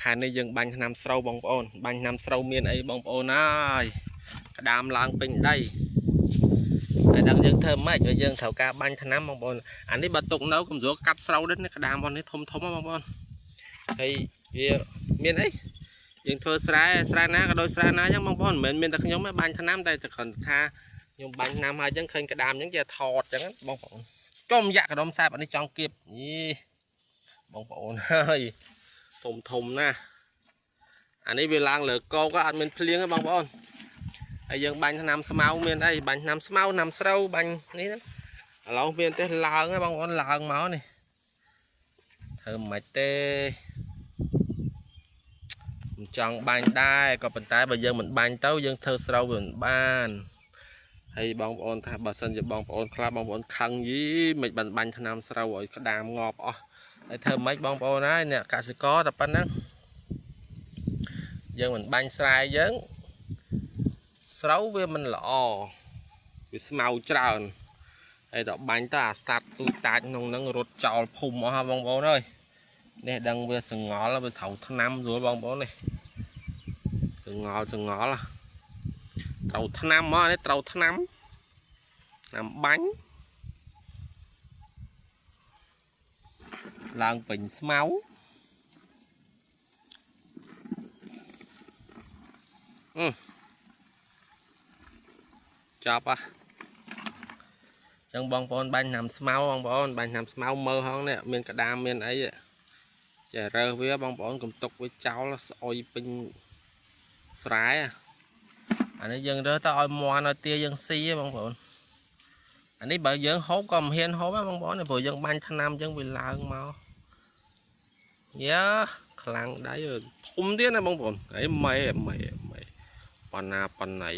ខាងនេះយើងបាញ់ថ្នាំស្រូវបងប្អូនបាញ់ថ្នាំស្រូវមានអីបងប្អូនអើយក្តាមឡើងពេញដីហើយដល់យើងធ្វើម៉េចឲ្យយើងត្រូវការបាញ់ថ្នាំបងប្អូនអានេះបើទុកនៅកំសួរកាត់ស្រូវនេះក្តាមរបស់នេះធំបងប្អូនហើយវាមានអីយើងធ្វើស្រែណាក៏ដូចស្រែណាអញ្ចឹងបងប្អូនមិនមែនមានតែខ្ញុំទេបាញ់ថ្នាំតែគ្រាន់ថាខ្ញុំបាញ់ថ្នាំហើយអញ្ចឹងឃើញក្តាមអញ្ចឹងជាថតអញ្ចឹងបងប្អូនចុំយ៉ាក់កដុំខ្សែបាត់នេះចង់គៀបយីបងប្អូនហើយធំណាអានេះវាឡើងលើកោក៏អត់មានភ្លៀងទេបងប្អូនហើយយើងបាញ់ថ្នាំស្មៅមានអីបាញ់ថ្នាំស្មៅថ្នាំស្រូវបាញ់នេះឥឡូវមានតែឡើងទេបងប្អូនឡើងមកនេះធ្វើមិនទេមិនចង់បាញ់ដែរក៏ប៉ុន្តែបើយើងមិនបាញ់ទៅយើងធ្វើស្រូវវាមិនបានហើយបងប្អូនថាបើសិនជាបងប្អូនខ្លះបងប្អូនខឹងយីមិនបាញ់ថ្នាំស្រូវឲ្យក្តាមងាប់អស់ហើយធ្វើម៉េចបងប្អូនហើយអ្នកកសិករតែប៉ុណ្ណឹងយើងមិនបាញ់ស្រែយើងស្រូវវាមិនល្អវាស្មៅច្រើនហើយដល់បាញ់ទៅអាសត្វទូតាចក្នុងហ្នឹងរត់ចោលភូមិអស់បងប្អូនអើយនេះដឹងវាសងល់វាត្រូវថ្នាំស្រួលបងប្អូននេះសងល់ត្រូវថ្នាំមកនេះត្រូវថ្នាំបាញ់ឡើងពេញស្មៅចាប់ចឹងបងប្អូនបាញ់ថ្នាំស្មៅបងប្អូនបាញ់ថ្នាំស្មៅមើលហងនេះមានក្តាមមានអីចេះរើសវាបងប្អូនកុំទុកវាចោលស្អុយពេញស្រែអានេះយើងរើសទៅឲ្យមាន់ឲ្យទាយើងស៊ីបងប្អូនអានេះបើយើងហូបក៏មិនហ៊ានហូបបងប្អូនព្រោះយើងបាញ់ថ្នាំចឹងវាឡើងមកយ៉ាខ្លាំងដៃធំទៀតណាបងប្អូនអីម៉េប៉ុណ្ណា